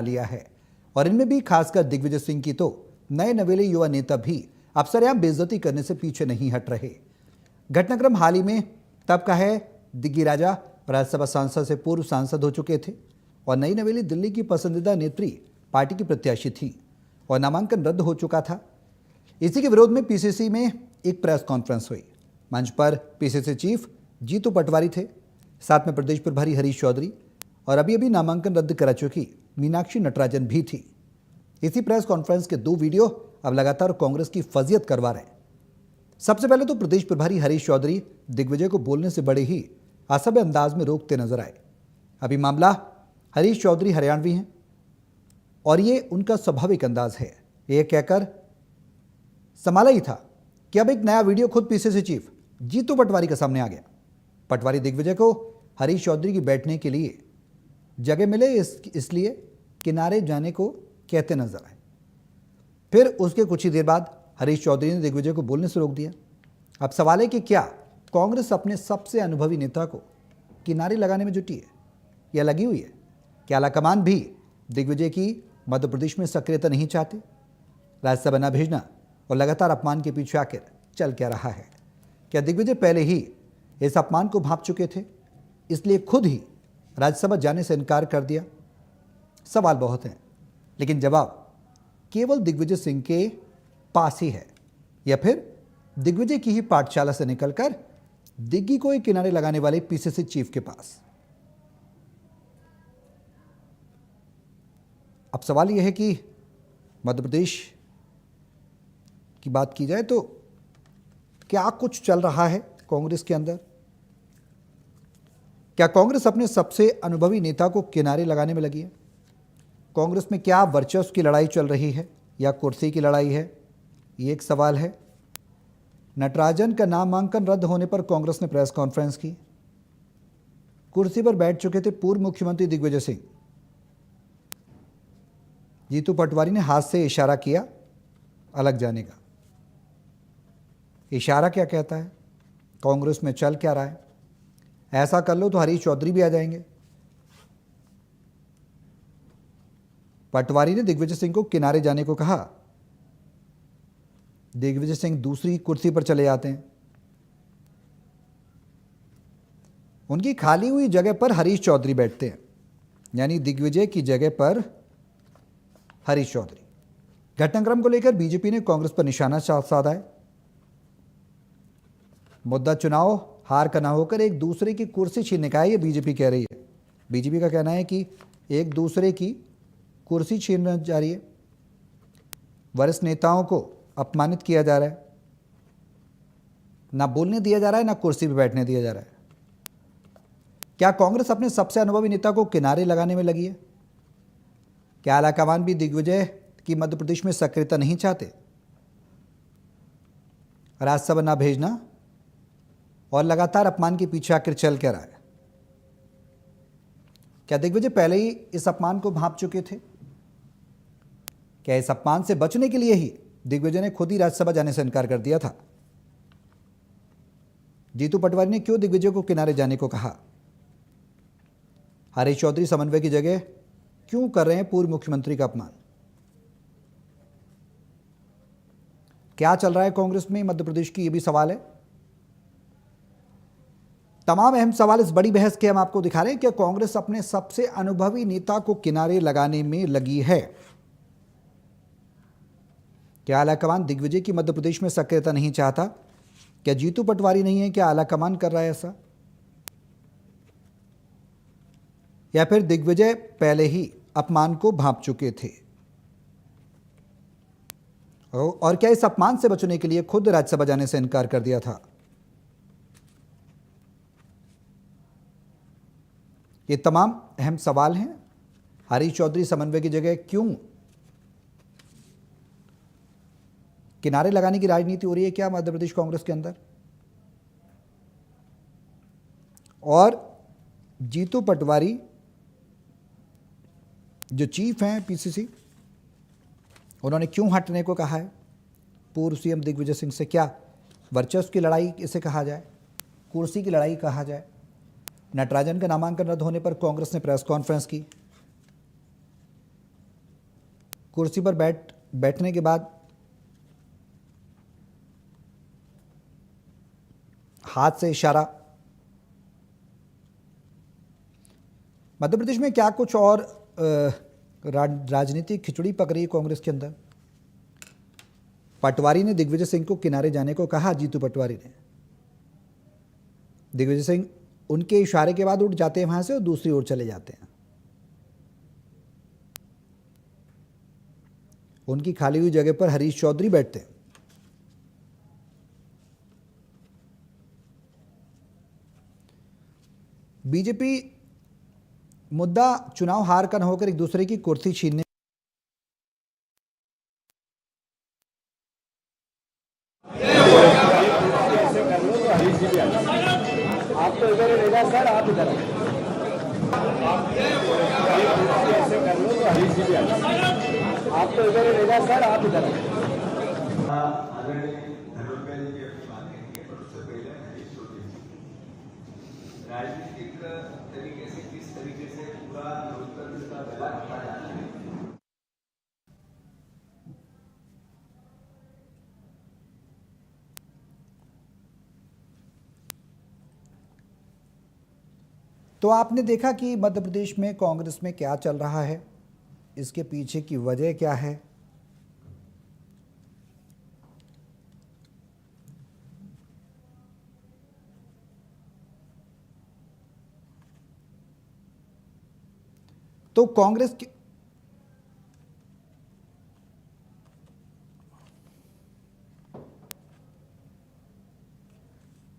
लिया है और इनमें भी खासकर दिग्विजय सिंह की तो नए नवेले युवा नेता भी अब सरेआम बेइज्जती करने से पीछे नहीं हट रहे। घटनाक्रम हाल ही में तब का है। दिग्गी राजा राज्यसभा सांसद से पूर्व सांसद हो चुके थे और नई नवेली दिल्ली की पसंदीदा नेत्री पार्टी की प्रत्याशी थी और नामांकन रद्द हो चुका था। इसी के विरोध में पीसीसी में एक प्रेस कॉन्फ्रेंस हुई। मंच पर पीसीसी चीफ जीतू पटवारी थे, साथ में प्रदेश प्रभारी हरीश चौधरी और अभी अभी नामांकन रद्द करा चुकी मीनाक्षी नटराजन भी थी। इसी प्रेस कॉन्फ्रेंस के 2 वीडियो अब लगातार कांग्रेस की फजीयत करवा रहे हैं। सबसे पहले तो प्रदेश प्रभारी हरीश चौधरी दिग्विजय को बोलने से बड़े ही असभ्य अंदाज में रोकते नजर आए। अभी मामला हरीश चौधरी हरियाणवी हैं और ये उनका स्वाभाविक अंदाज है। ये कहकर संभाला ही था कि अब एक नया वीडियो खुद पीसीसी चीफ जीतू पटवारी के सामने आ गया। पटवारी दिग्विजय को हरीश चौधरी की बैठने के लिए जगह मिले इसलिए किनारे जाने को कहते नजर आए। फिर उसके कुछ ही देर बाद हरीश चौधरी ने दिग्विजय को बोलने से रोक दिया। अब सवाल है कि क्या कांग्रेस अपने सबसे अनुभवी नेता को किनारे लगाने में जुटी है या लगी हुई है? क्या आलाकमान भी दिग्विजय की मध्य प्रदेश में सक्रियता नहीं चाहते? राज्यसभा न भेजना और लगातार अपमान के पीछे आखिर चल क्या रहा है? क्या दिग्विजय पहले ही इस अपमान को भांप चुके थे, इसलिए खुद ही राज्यसभा जाने से इनकार कर दिया? सवाल बहुत हैं, लेकिन जवाब केवल दिग्विजय सिंह के पास ही है या फिर दिग्विजय की ही पाठशाला से निकलकर दिग्गी को ही किनारे लगाने वाले पीसीसी चीफ के पास। अब सवाल यह है कि मध्य प्रदेश की बात की जाए तो क्या कुछ चल रहा है कांग्रेस के अंदर? क्या कांग्रेस अपने सबसे अनुभवी नेता को किनारे लगाने में लगी है? कांग्रेस में क्या वर्चस्व की लड़ाई चल रही है या कुर्सी की लड़ाई है? ये एक सवाल है। नटराजन का नामांकन रद्द होने पर कांग्रेस ने प्रेस कॉन्फ्रेंस की। कुर्सी पर बैठ चुके थे पूर्व मुख्यमंत्री दिग्विजय सिंह। जीतू पटवारी ने हाथ से इशारा किया अलग जाने का। इशारा क्या कहता है? कांग्रेस में चल क्या रहा है? ऐसा कर लो तो हरीश चौधरी भी आ जाएंगे। पटवारी ने दिग्विजय सिंह को किनारे जाने को कहा। दिग्विजय सिंह दूसरी कुर्सी पर चले जाते हैं। उनकी खाली हुई जगह पर हरीश चौधरी बैठते हैं, यानी दिग्विजय की जगह पर हरीश चौधरी। घटनाक्रम को लेकर बीजेपी ने कांग्रेस पर निशाना साधा है। मुद्दा चुनाव हार का ना होकर एक दूसरे की कुर्सी छीनने का है, ये बीजेपी कह रही है। बीजेपी का कहना है कि एक दूसरे की कुर्सी छीनना जा रही है। वरिष्ठ नेताओं को अपमानित किया जा रहा है, ना बोलने दिया जा रहा है, ना कुर्सी पर बैठने दिया जा रहा है। क्या कांग्रेस अपने सबसे अनुभवी नेता को किनारे लगाने में लगी है? क्या आलाकमान भी दिग्विजय की मध्य प्रदेश में सक्रियता नहीं चाहते? राज्यसभा ना भेजना और लगातार अपमान के पीछे आखिर चल क्या रहा है? क्या दिग्विजय पहले ही इस अपमान को भांप चुके थे? क्या इस अपमान से बचने के लिए ही दिग्विजय ने खुद ही राज्यसभा जाने से इनकार कर दिया था? जीतू पटवारी ने क्यों दिग्विजय को किनारे जाने को कहा? हरीश चौधरी समन्वय की जगह क्यों कर रहे हैं पूर्व मुख्यमंत्री का अपमान? क्या चल रहा है कांग्रेस में मध्य प्रदेश की, यह भी सवाल है। तमाम अहम सवाल इस बड़ी बहस के हम आपको दिखा रहे हैं। क्या कांग्रेस अपने सबसे अनुभवी नेता को किनारे लगाने में लगी है? क्या आलाकमान दिग्विजय की मध्य प्रदेश में सक्रियता नहीं चाहता? क्या जीतू पटवारी नहीं है? क्या आलाकमान कर रहा है ऐसा? या फिर दिग्विजय पहले ही अपमान को भांप चुके थे और क्या इस अपमान से बचने के लिए खुद राज्यसभा जाने से इनकार कर दिया था? ये तमाम अहम सवाल हैं। हरीश चौधरी समन्वय की जगह क्यों किनारे लगाने की राजनीति हो रही है क्या मध्य प्रदेश कांग्रेस के अंदर? और जीतू पटवारी जो चीफ हैं पीसीसी, उन्होंने क्यों हटने को कहा है पूर्व सीएम दिग्विजय सिंह से? क्या वर्चस्व की लड़ाई इसे कहा जाए, कुर्सी की लड़ाई कहा जाए? नटराजन का नामांकन रद्द होने पर कांग्रेस ने प्रेस कॉन्फ्रेंस की। कुर्सी पर बैठने के बाद हाथ से इशारा। मध्य प्रदेश में क्या कुछ और राजनीतिक खिचड़ी पक रही है कांग्रेस के अंदर। पटवारी ने दिग्विजय सिंह को किनारे जाने को कहा। जीतू पटवारी ने, दिग्विजय सिंह उनके इशारे के बाद उठ जाते हैं वहां से और दूसरी ओर चले जाते हैं। उनकी खाली हुई जगह पर हरीश चौधरी बैठते हैं। बीजेपी मुद्दा चुनाव हार का न होकर एक दूसरे की कुर्सी छीनने। आप तो इधर रहेगा सर, आप इधर कर लो तो हरीश जी भी आ जाओ। आप तो इधर रहेगा सर, आप इधर राजनीतिक तरीके से किस तरीके से पूरा लोकतंत्र का गला रखा जाता है। तो आपने देखा कि मध्य प्रदेश में कांग्रेस में क्या चल रहा है, इसके पीछे की वजह क्या है। तो कांग्रेस की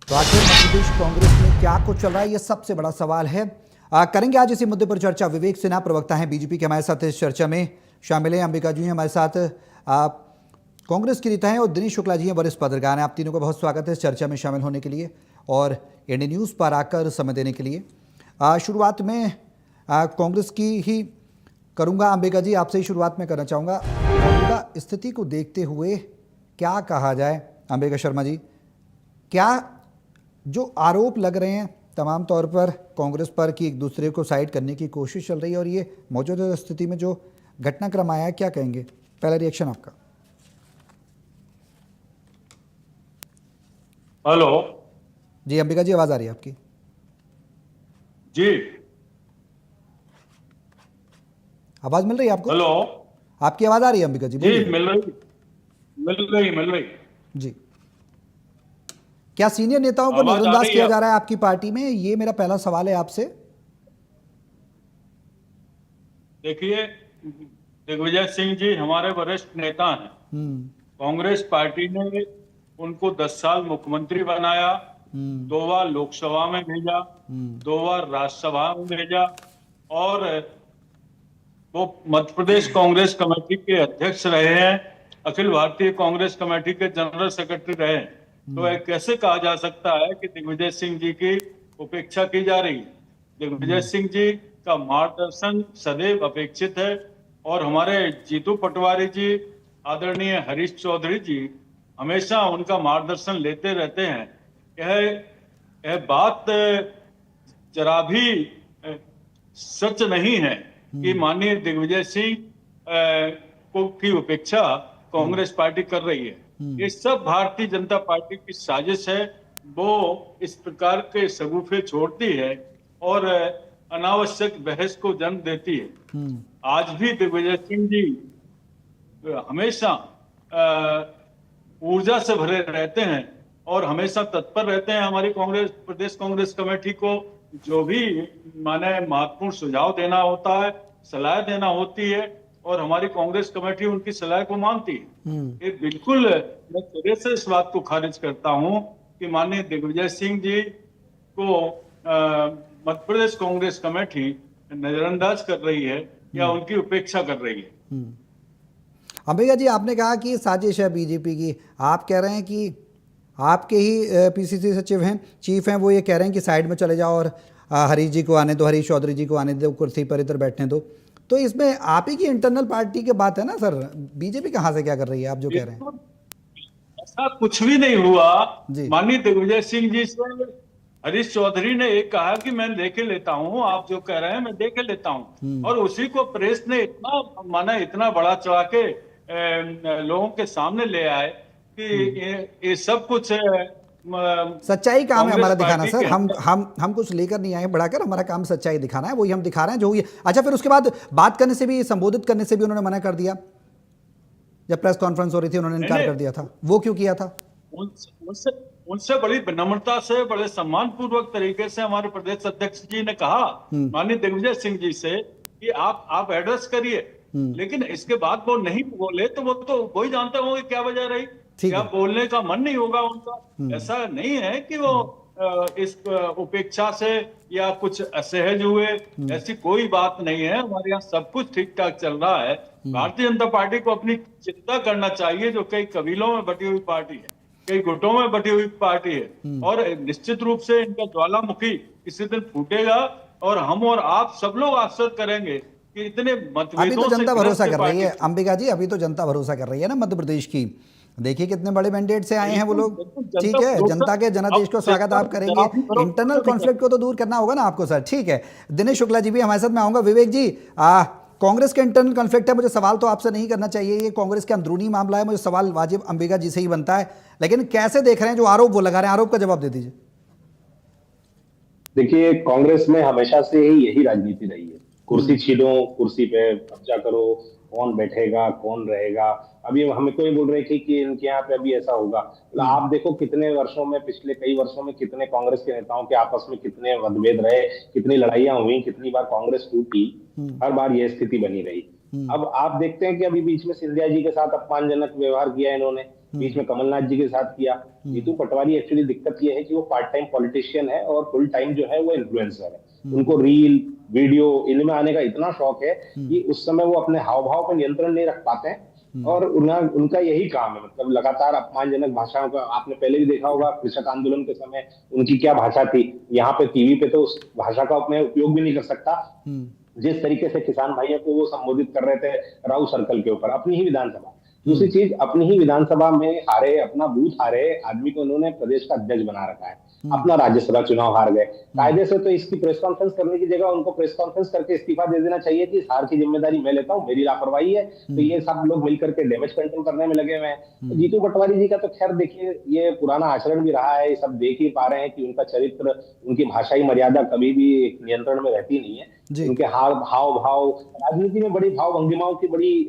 तो आखिर मध्य प्रदेश कांग्रेस में क्या कुछ चल रहा है, यह सबसे बड़ा सवाल है। करेंगे आज इसी मुद्दे पर चर्चा। विवेक सिन्हा प्रवक्ता हैं बीजेपी के, हमारे साथ इस चर्चा में शामिल हैं। अंबिका जी हैं हमारे साथ, कांग्रेस की नेता हैं, और दिनेश शुक्ला जी हैं, वरिष्ठ पत्रकार हैं। आप तीनों का बहुत स्वागत है इस चर्चा में शामिल होने के लिए और इंडियन न्यूज़ पर आकर समय देने के लिए। शुरुआत में कांग्रेस की ही करूंगा। अंबिका जी, आपसे ही शुरुआत में करना चाहूँगा। मौजूदा स्थिति को देखते हुए क्या कहा जाए, अंबिका शर्मा जी, क्या जो आरोप लग रहे हैं तमाम तौर पर कांग्रेस पर कि एक दूसरे को साइड करने की कोशिश चल रही है, और ये मौजूदा स्थिति में जो घटनाक्रम आया है, क्या कहेंगे? पहला रिएक्शन आपका। हेलो जी अंबिका जी, आवाज आ रही है आपकी? जी, आवाज मिल रही है आपको? हेलो आपकी आवाज आ रही है अंबिका जी? जी, बोलिए। मिल रही जी, क्या सीनियर नेताओं को आवाज आ नजरअंदाज रही किया है? जा रहा है आपकी पार्टी में? ये मेरा पहला सवाल है आपसे। देखिए, दिग्विजय सिंह जी हमारे वरिष्ठ नेता हैं। कांग्रेस पार्टी ने उनको 10 साल मुख्यमंत्री बनाया, 2 बार लोकसभा में भेजा, 2 बार राज्यसभा में भेजा, और वो मध्य प्रदेश कांग्रेस कमेटी के अध्यक्ष रहे हैं, अखिल भारतीय कांग्रेस कमेटी के जनरल सेक्रेटरी रहे हैं। तो यह कैसे कहा जा सकता है कि दिग्विजय सिंह जी की उपेक्षा की जा रही है? दिग्विजय सिंह जी का मार्गदर्शन सदैव अपेक्षित है, और हमारे जीतू पटवारी जी, आदरणीय हरीश चौधरी जी हमेशा उनका मार्गदर्शन लेते रहते हैं। यह बात जरा भी सच नहीं है कि माननीय दिग्विजय सिंह को की उपेक्षा कांग्रेस पार्टी कर रही है। ये सब भारतीय जनता पार्टी की साजिश है। वो इस प्रकार के शगुफे छोड़ती है और अनावश्यक बहस को जन्म देती है। आज भी दिग्विजय सिंह जी हमेशा ऊर्जा से भरे रहते हैं और हमेशा तत्पर रहते हैं हमारी कांग्रेस प्रदेश कांग्रेस कमेटी को जो भी माने महत्वपूर्ण सुझाव देना होता है, सलाह देना होती है, और हमारी कांग्रेस कमेटी उनकी सलाह को मानती है। ये बिल्कुल मैं सिरे से इस बात को खारिज करता हूं कि माननीय दिग्विजय सिंह जी को मध्य प्रदेश कांग्रेस कमेटी नजरअंदाज कर रही है या उनकी उपेक्षा कर रही है। अंबिका जी, आपने कहा कि साजिश है बीजेपी की। आप कह रहे हैं कि आपके ही पीसीसी सचिव हैं, चीफ हैं, वो ये कह रहे हैं कि साइड में चले जाओ और हरीश जी को आने दो, हरीश चौधरी जी को आने दो, कुर्सी पर इधर बैठने दो। तो इसमें आप ही की इंटरनल पार्टी की बात है ना सर? बीजेपी कहाँ से क्या कर रही है, आप जो कह रहे हैं? ऐसा कुछ भी नहीं हुआ। जी। माननीय दिग्विजय सिंह जी से हरीश चौधरी ने एक कहा कि मैं देख के लेता हूँ, आप जो कह रहे हैं मैं देख के लेता हूँ, और उसी को प्रेस ने इतना माना, इतना बड़ा चढ़ा के लोगों के सामने ले आए कि ये सब कुछ सच्चाई काम है कांग्रेस हमारा दिखाना पार्टी सर। के हम कुछ लेकर नहीं आए बढ़ाकर, हमारा काम सच्चाई दिखाना है, वही हम दिखा रहे हैं जो हुई है। अच्छा, फिर उसके बाद बात करने से भी, संबोधित करने से भी उन्होंने मना कर दिया। जब प्रेस कॉन्फ्रेंस हो रही थी उन्होंने इनकार कर दिया था, वो क्यों किया था? उनसे उनसे बड़ी विनम्रता से, बड़े सम्मान पूर्वक तरीके से हमारे प्रदेश अध्यक्ष जी ने कहा माननीय दिग्विजय सिंह जी से कि आप एड्रेस करिए, लेकिन इसके बाद वो नहीं बोले तो वही जानते होंगे क्या वजह रही, क्या बोलने का मन नहीं होगा उनका। ऐसा नहीं है कि वो इस उपेक्षा से या कुछ असहज हुए, ऐसी कोई बात नहीं है। हमारे यहाँ सब कुछ ठीक ठाक चल रहा है। भारतीय जनता पार्टी को अपनी चिंता करना चाहिए, जो कई कबीलों में बटी हुई पार्टी है, कई गुटों में बटी हुई पार्टी है, और निश्चित रूप से इनका ज्वालामुखी किसी दिन फूटेगा, और हम और आप सब लोग आश्चर्य करेंगे कि इतने मतभेदों अभी तो जनता भरोसा कर रही है पार्टी- अंबिका जी, अभी तो जनता भरोसा कर रही है ना मध्य प्रदेश की। देखिए कितने बड़े मैंडेट से आए हैं वो लोग। जनता ठीक है, भरोसा- जनता के जनादेश को अब स्वागत आप जनता करेंगे, जनादेश भरोसा इंटरनल नहीं कॉन्फ्लिक्ट को तो दूर करना होगा ना आपको सर। ठीक है, दिनेश शुक्ला जी भी हमारे साथ में आऊंगा। विवेक जी, कांग्रेस के इंटरनल कॉन्फ्लिक्ट है, मुझे सवाल तो आपसे नहीं करना चाहिए, ये कांग्रेस के अंदरूनी मामला है, मुझे सवाल वाजिब अंबिका जी से ही बनता है, लेकिन कैसे देख रहे हैं जो आरोप वो लगा रहे हैं, आरोप का जवाब दे दीजिए। देखिए, कांग्रेस में हमेशा से ही यही राजनीति रही है, कुर्सी छीनो, कुर्सी पे कब्जा करो, कौन बैठेगा कौन रहेगा। अभी हमें कोई बोल रहे थे कि इनके यहाँ पे अभी ऐसा होगा, मतलब आप देखो कितने वर्षों में, पिछले कई वर्षों में कितने कांग्रेस के नेताओं के आपस में कितने मतभेद रहे, कितनी लड़ाइयां हुई, कितनी बार कांग्रेस टूटी, हर बार यह स्थिति बनी रही। अब आप देखते हैं कि अभी बीच में सिंधिया जी के साथ अपमानजनक व्यवहार किया इन्होंने, बीच में कमलनाथ जी के साथ किया। जीतू पटवारी एक्चुअली दिक्कत ये है कि वो पार्ट टाइम पॉलिटिशियन है और फुल टाइम जो है वो इन्फ्लुएंसर है। उनको रील वीडियो इनमें आने का इतना शौक है कि उस समय वो अपने हाव भाव पर नियंत्रण नहीं रख पाते हैं, और उनका यही काम है, मतलब लगातार अपमानजनक भाषाओं का। आपने पहले भी देखा होगा कृषक आंदोलन के समय उनकी क्या भाषा थी, यहाँ पे टीवी पे तो उस भाषा का अपने उपयोग भी नहीं कर सकता। जिस तरीके से किसान भाइयों को वो संबोधित कर रहे थे राउ सर्कल के ऊपर, अपनी ही विधानसभा। दूसरी चीज, अपनी ही विधानसभा में हारे, अपना बूथ हारे आदमी को उन्होंने प्रदेश का अध्यक्ष बना रखा है, अपना राज्यसभा चुनाव हार गए। कायदे से तो इसकी प्रेस कॉन्फ्रेंस करने की जगह उनको प्रेस कॉन्फ्रेंस करके इस्तीफा दे देना चाहिए कि इस हार की जिम्मेदारी मैं लेता हूँ, मेरी लापरवाही है। तो ये सब लोग मिलकर के डैमेज कंट्रोल करने में लगे हुए हैं। जीतू पटवारी जी का तो खैर देखिए, ये पुराना आचरण भी रहा है, सब देख ही पा रहे हैं कि उनका चरित्र, उनकी भाषाई मर्यादा कभी भी नियंत्रण में रहती नहीं है। उनके हाव भाव, राजनीति में बड़ी भाव भंगिमाओं की बड़ी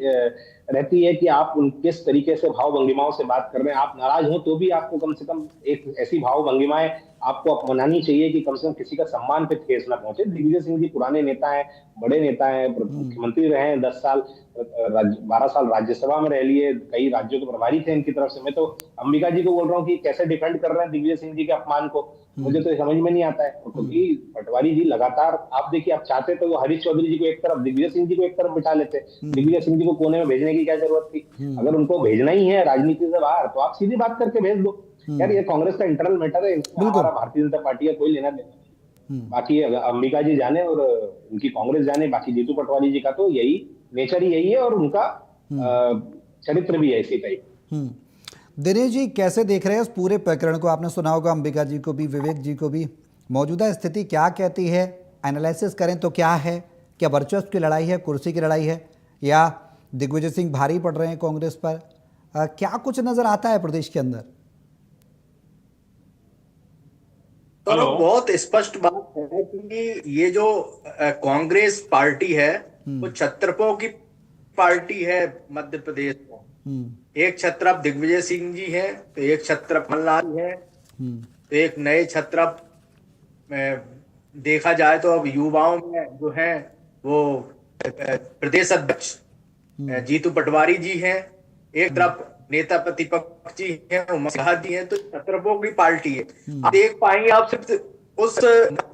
रहती है कि आप किस तरीके से भाव भंगिमाओं से बात कर रहे हैं। आप नाराज हो तो भी आपको कम से कम एक ऐसी भाव भंगिमाएं आपको अपनानी चाहिए कि कम से कम किसी का सम्मान पे ठेस ना पहुंचे। दिग्विजय सिंह जी पुराने नेता हैं, बड़े नेता हैं, मुख्यमंत्री रहे हैं 10 साल, 12 साल राज्यसभा में रह लिए, कई राज्यों के प्रभारी थे इनकी तरफ से। मैं तो अंबिका जी को बोल रहा हूँ कि कैसे डिफेंड कर रहे हैं दिग्विजय सिंह जी के अपमान को, मुझे तो समझ में नहीं आता है। क्योंकि पटवारी जी लगातार, आप देखिए, आप चाहते तो वो हरीश चौधरी जी को एक तरफ, दिग्विजय सिंह जी को एक तरफ बिठा लेते। दिग्विजय सिंह जी को कोने में भेजने की क्या जरूरत थी? अगर उनको भेजना ही है राजनीति से बाहर, तो आप सीधी बात करके भेज दो। यार ये कांग्रेस का इंटरनल मैटर है, इसमें हमारा भारतीय जनता पार्टी का कोई लेना देना। बाकी अंबिका जी जाने और उनकी कांग्रेस जाने, बाकी जीतू पटवारी जी का तो यही नेचर ही यही है, और उनका चरित्र भी ऐसी टाइप। दिनेश जी, कैसे देख रहे हैं इस पूरे प्रकरण को? आपने सुना होगा अंबिका जी को भी, विवेक जी को भी, मौजूदा स्थिति क्या कहती है? एनालिसिस करें तो क्या है? क्या वर्चस्व की लड़ाई है, कुर्सी की लड़ाई है, या दिग्विजय सिंह भारी पड़ रहे हैं कांग्रेस पर? क्या कुछ नजर आता है प्रदेश के अंदर? तो बहुत स्पष्ट बात है कि ये जो कांग्रेस पार्टी है वो छत्रपों की पार्टी है मध्य प्रदेश में। एक छत्रप दिग्विजय सिंह जी है, तो एक छत्रप कमलनाथ है, तो एक नए छत्रप देखा जाए तो अब युवाओं में जो है वो प्रदेश अध्यक्ष जीतू पटवारी जी हैं, एक तरफ नेता प्रतिपक्ष जी हैं, उमर जी हैं, तो छत्रपों की पार्टी है। आप देख पाएंगे, आप सिर्फ उस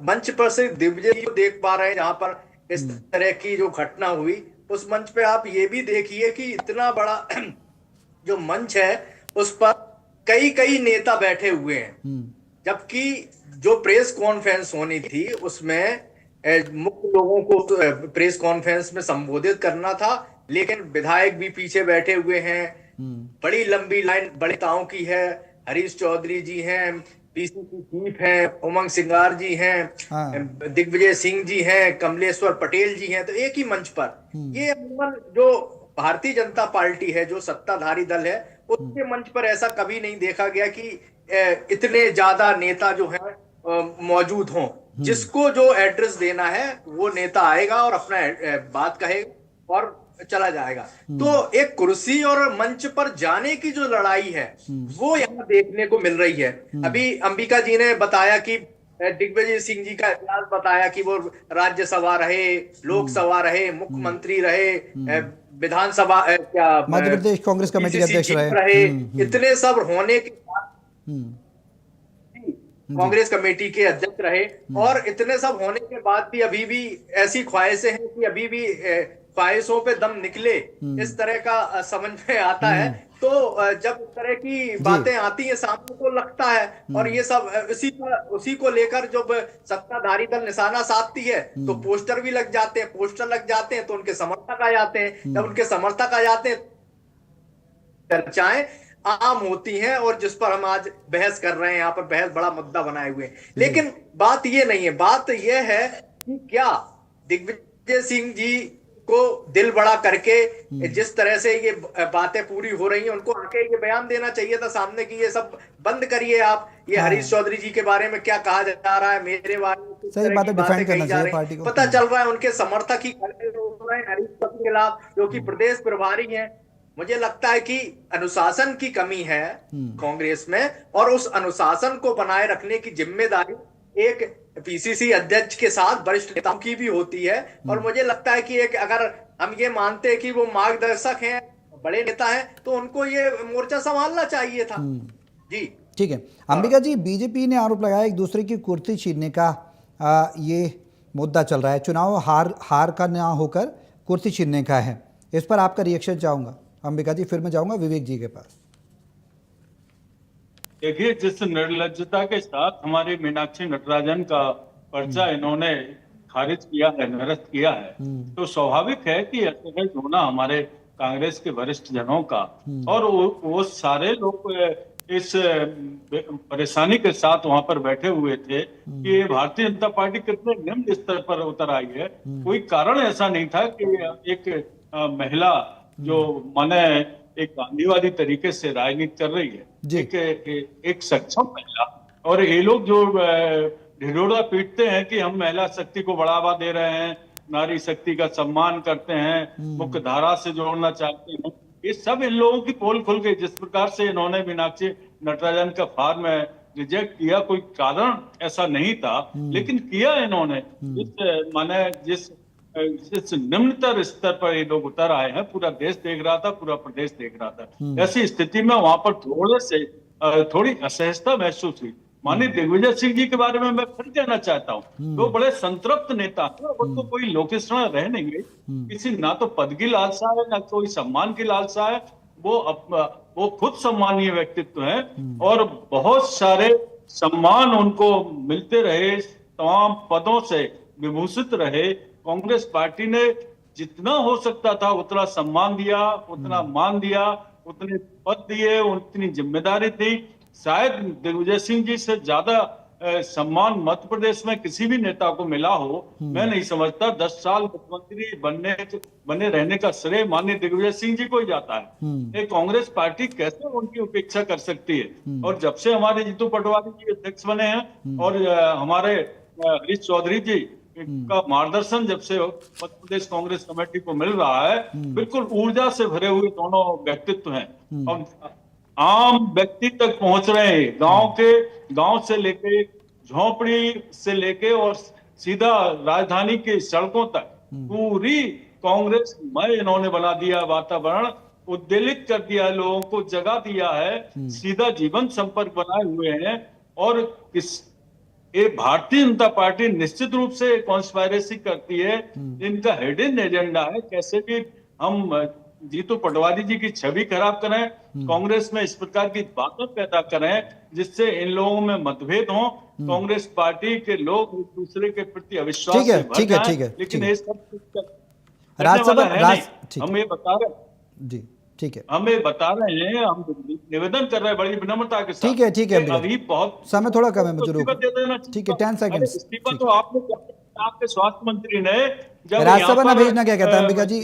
मंच पर से दिग्विजय जी को देख पा रहे हैं जहां पर इस तरह की जो घटना हुई। उस मंच पे आप ये भी देखिए कि इतना बड़ा जो मंच है उस पर कई कई नेता बैठे हुए हैं, जबकि जो प्रेस कॉन्फ्रेंस होनी थी उसमें मुख्य लोगों को प्रेस कॉन्फ्रेंस में संबोधित करना था, लेकिन विधायक भी पीछे बैठे हुए हैं। बड़ी लंबी लाइन बड़े नेताओं की है, हरीश चौधरी जी हैं, डीसीसी चीफ हैं, उमंग सिंगार जी हैं, हाँ। दिग्विजय सिंह जी हैं, कमलेश्वर पटेल जी हैं, तो एक ही मंच पर ये अमूमन जो भारतीय जनता पार्टी है, जो सत्ताधारी दल है, उसके मंच पर ऐसा कभी नहीं देखा गया कि इतने ज्यादा नेता जो है मौजूद हों। जिसको जो एड्रेस देना है वो नेता आएगा और अपना बात कहेगा और चला जाएगा। तो एक कुर्सी और मंच पर जाने की जो लड़ाई है वो यहाँ देखने को मिल रही है। अभी अंबिका जी ने बताया कि दिग्विजय सिंह जी का इतिहास बताया कि वो राज्यसभा रहे, लोकसभा रहे, मुख्यमंत्री रहे, विधानसभा क्या मध्य प्रदेश कांग्रेस कमेटी के PCC अध्यक्ष चीफ रहे। इतने सब होने के बाद हम्म। कांग्रेस कमेटी के अध्यक्ष रहे, और इतने सब होने के बाद भी अभी भी ऐसी ख्वाहिशें हैं कि अभी भी ख्वाहिशों पे दम निकले, इस तरह का समझ में आता है। तो जब इस तरह की बातें आती हैं सामने तो लगता है, और ये सब उसी को लेकर जब सत्ताधारी दल निशाना साधती है तो पोस्टर भी लग जाते हैं, पोस्टर लग जाते हैं तो उनके समर्थक आ जाते हैं, जब उनके समर्थक आ जाते हैं चर्चाएं आम होती हैं, और जिस पर हम आज बहस कर रहे हैं, यहाँ पर बहस बड़ा मुद्दा बनाए हुए हैं। लेकिन बात ये नहीं है, बात ये है कि क्या दिग्विजय सिंह जी को दिल बड़ा करके जिस तरह से ये बातें पूरी हो रही हैं, उनको आके ये बयान देना चाहिए था सामने कि ये सब बंद करिए आप। ये हरीश चौधरी जी के बारे में क्या कहा जा रहा है, मेरे बारे में किस तरह की बातें कही जा रही हैं, पता चल रहा है उनके समर्थक ही खड़े हो रहे हैं हरीश चौधरी के खिलाफ, जो कि प्रदेश प्रभारी हैं। मुझे लगता है कि अनुशासन की कमी है कांग्रेस में, और उस अनुशासन को बनाए रखने की जिम्मेदारी एक पीसीसी अध्यक्ष के साथ वरिष्ठ नेताओं की भी होती है। और मुझे लगता है कि एक अगर हम ये मानते हैं कि वो मार्गदर्शक हैं, बड़े नेता हैं, तो उनको ये मोर्चा संभालना चाहिए था। जी ठीक है। अंबिका जी, बीजेपी ने आरोप लगाया एक दूसरे की कुर्सी छीनने का ये मुद्दा चल रहा है। चुनाव हार का ना होकर कुर्सी छीनने का है। इस पर आपका रिएक्शन चाहूंगा अंबिका जी, फिर मैं जाऊंगा विवेक जी के पास। देखिए, जिस निर्लज्जता के साथ हमारे मीनाक्षी नटराजन का पर्चा इन्होंने खारिज किया है, निरस्त किया है, तो स्वाभाविक है कि असहज होना हमारे कांग्रेस के वरिष्ठ जनों का, और वो सारे लोग इस परेशानी के साथ वहां पर बैठे हुए थे कि भारतीय जनता पार्टी कितने निम्न स्तर पर उतर आई है। कोई कारण ऐसा नहीं था कि एक महिला जो माने एक गांधीवादी तरीके से राजनीति कर रही है, एक सक्षम महिला, और ये लोग जो ढिढोरा पीटते हैं कि हम महिला शक्ति को बढ़ावा दे रहे हैं, नारी शक्ति का सम्मान करते हैं, मुख्य धारा से जोड़ना चाहते हैं, ये सब इन लोगों की पोल खुल गई। जिस प्रकार से इन्होंने मीनाक्षी नटराजन का फॉर्म रिजेक्ट किया, कोई कारण ऐसा नहीं था, लेकिन किया इन्होंने। जिस निम्नतर स्तर पर ये लोग उतर आए हैं, पूरा देश देख रहा था, पूरा प्रदेश देख रहा था। ऐसी स्थिति में वहां पर थोड़ी असहजता महसूस हुई। माननीय दिग्विजय सिंह जी के बारे में मैं फिर कहना चाहता हूँ, वो बड़े संतृप्त नेता है, उनको कोई लोकेशण रह नहीं गई, किसी ना तो पद की लालसा है, ना कोई सम्मान की लालसा है। वो खुद सम्मानीय व्यक्तित्व है, और बहुत सारे सम्मान उनको मिलते रहे, तमाम पदों से विभूषित रहे। कांग्रेस पार्टी ने जितना हो सकता था उतना सम्मान दिया, उतना मान दिया, उतने पद दिए, उतनी जिम्मेदारी दी। शायद दिग्विजय सिंह जी से ज्यादा सम्मान मध्य प्रदेश में किसी भी नेता को मिला हो, मैं नहीं समझता। 10 साल मुख्यमंत्री बने रहने का श्रेय माननीय दिग्विजय सिंह जी को ही जाता है। एक कांग्रेस पार्टी कैसे उनकी उपेक्षा कर सकती है? और जब से हमारे जीतू पटवारी जी अध्यक्ष बने हैं, और हमारे हरीश चौधरी जी का मार्गदर्शन जब से मध्य प्रदेश कांग्रेस कमेटी को मिल रहा है, बिल्कुल ऊर्जा से भरे हुए दोनों व्यक्तित्व हैं, और आम व्यक्ति तक पहुंच रहे हैं। गांव से लेके, झोपड़ी से लेके, और सीधा राजधानी की सड़कों तक पूरी कांग्रेस में इन्होंने बना दिया वातावरण, उद्वेलित कर दिया, लोगों को जगा दिया है, सीधा जीवन संपर्क बनाए हुए हैं। और ये भारतीय जनता पार्टी निश्चित रूप से कॉन्स्पायरेसी करती है। इनका हिडन एजेंडा है, कैसे भी हम जीतू पटवारी जी की छवि खराब करें, कांग्रेस में इस प्रकार की बातें पैदा करें जिससे इन लोगों में मतभेद हो, कांग्रेस पार्टी के लोग एक दूसरे के प्रति अविश्वास से भर जाएं। लेकिन ये सब राज्यसभा हम ये बता रहे जी ठीक है, हमें बता रहे हैं, हम निवेदन कर रहे हैं बड़ी विनम्रता के साथ। ठीक है, ठीक है, कि अभी बहुत समय थोड़ा कम है, मुझे इस्तीफा रोक, दे देना चाहिए। ठीक है, 10 अरे सेकंड्स। इस्तीफा ठीक तो आपने आपके स्वास्थ्य मंत्री ने जब राज्यसभा ना यहाँ पर, भेजना क्या कहता है अंबिका जी?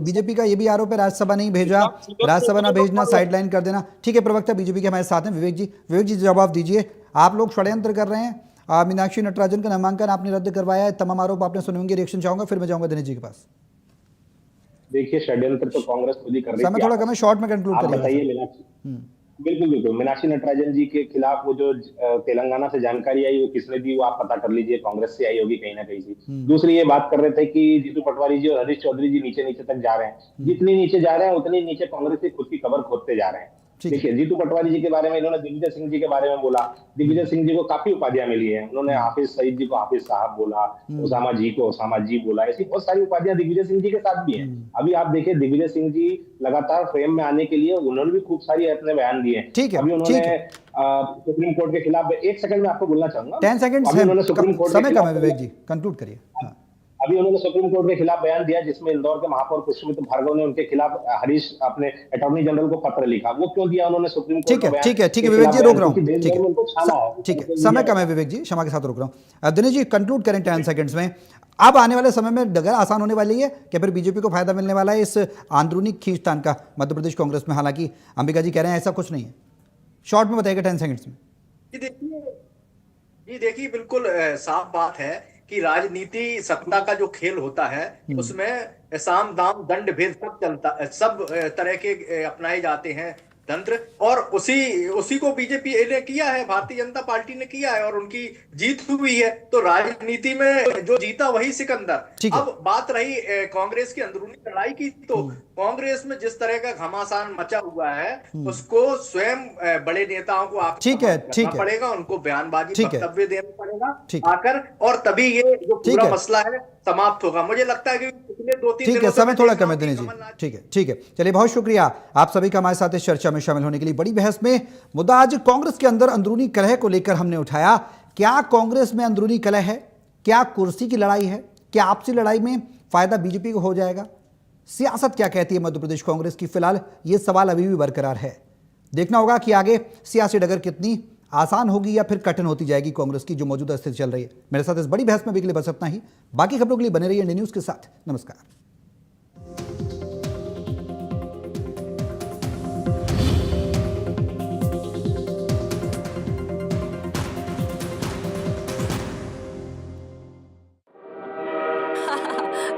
बीजेपी का ये भी आरोप है, राज्यसभा नहीं भेजा, राज्यसभा ना भेजना, साइडलाइन कर देना। ठीक है, प्रवक्ता बीजेपी के हमारे साथ हैं विवेक जी। विवेक जी जवाब दीजिए, आप लोग षड्यंत्र कर रहे हैं, मीनाक्षी नटराजन का नामांकन आपने रद्द करवाया है, तमाम आरोप आपने सुने होंगे, रिएक्शन चाहूंगा, फिर मैं जाऊंगा दिनेश जी के पास। देखिए, षड्यंत्र तो कांग्रेस खुद ही कर रही समय थी। थोड़ा कम है, शॉर्ट में कंक्लूड आप करिए। बताइए मीनाक्षी, बिल्कुल बिल्कुल, मीनाक्षी नटराजन जी के खिलाफ वो जो तेलंगाना से जानकारी आई, वो किसने दी, वो आप पता कर लीजिए, कांग्रेस से आई होगी कहीं ना कहीं से। दूसरी ये बात कर रहे थे कि जीतू पटवारी जी और हरीश चौधरी जी नीचे नीचे तक जा रहे हैं। जितनी नीचे जा रहे हैं उतनी नीचे कांग्रेस की खुद की कबर खोदते जा रहे हैं। देखिए, जीतू पटवारी जी के बारे में इन्होंने दिग्विजय सिंह जी के बारे में बोला। दिग्विजय सिंह जी को काफी उपाधियां मिली है। उन्होंने हाफिज सईद जी को हाफिज साहब बोला, ओसामा जी को ओसामा जी बोला। ऐसी बहुत सारी उपाधियां दिग्विजय सिंह जी के साथ भी हैं। अभी आप देखिए, दिग्विजय सिंह जी लगातार फ्रेम में आने के लिए उन्होंने भी खूब सारी अपने बयान दिए हैं। ठीक है, अभी उन्होंने ठीक है। सुप्रीम कोर्ट के खिलाफ, एक सेकंड में आपको बोलना चाहूंगा, 10 सेकंड्स अभी है, उन्होंने सुप्रीम कोर्ट के समय कम है खिलाफ, विवेक जी, कंक्लूड करिए। हाँ। अभी उन्होंने सुप्रीम कोर्ट के खिलाफ बयान दिया, जिसमें इंदौर के महापौर पुष्पमित्र भार्गव ने उनके खिलाफ हरीश अपने अटॉर्नी जनरल को पत्र लिखा। वो क्यों दिया उन्होंने सुप्रीम कोर्ट ठीक है, में? ठीक है, ठीक है विवेक जी, रोक रहा हूँ। ठीक है, समय कम है विवेक जी, क्षमा के साथ रोक रहा हूँ। दिनेश जी कंक्लूड करें 10 सेकंड्स में। अब आने वाले समय में डगर आसान होने वाली है कि फिर बीजेपी को फायदा मिलने वाला है इस आंदरूनी खींचतान का मध्य प्रदेश कांग्रेस में? हालांकि अंबिका जी कह रहे हैं ऐसा कुछ नहीं है। शॉर्ट में बताइएगा 10 सेकंड्स में। जी देखिए, बिल्कुल साफ बात है कि राजनीति सत्ता का जो खेल होता है उसमें साम दाम दंड भेद सब चलता, सब तरह के अपनाए जाते हैं तंत्र, और उसी को बीजेपी ने किया है, भारतीय जनता पार्टी ने किया है और उनकी जीत हुई है। तो राजनीति में जो जीता वही सिकंदर। अब बात रही कांग्रेस की अंदरूनी लड़ाई की, तो कांग्रेस में जिस तरह का घमासान मचा हुआ है उसको स्वयं बड़े नेताओं को आकर पड़ेगा, उनको बयानबाजी वक्तव्य देना पड़ेगा आकर, और तभी ये जो पूरा मसला है समाप्त होगा। मुझे लगता है कि पिछले 2-3 ठीक है, समय थोड़ा कम है दिनेश जी। ठीक है, ठीक है, चलिए, बहुत शुक्रिया आप सभी का हमारे साथ इस चर्चा में शामिल होने के लिए। बड़ी बहस में मुद्दा आज कांग्रेस के अंदर अंदरूनी कलह को लेकर हमने उठाया। क्या कांग्रेस में अंदरूनी कलह है? क्या कुर्सी की लड़ाई है? क्या आपसी लड़ाई में फायदा बीजेपी को हो जाएगा? सियासत क्या कहती है मध्य प्रदेश कांग्रेस की? फिलहाल यह सवाल अभी भी बरकरार है। देखना होगा कि आगे सियासी डगर कितनी आसान होगी या फिर कठिन होती जाएगी कांग्रेस की जो मौजूदा स्थिति चल रही है। मेरे साथ इस बड़ी बहस में भी के लिए बस इतना ही। बाकी खबरों के लिए बने रहिए इंडिया न्यूज के साथ। नमस्कार।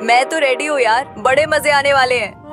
मैं तो रेडी हूँ यार, बड़े मजे आने वाले हैं।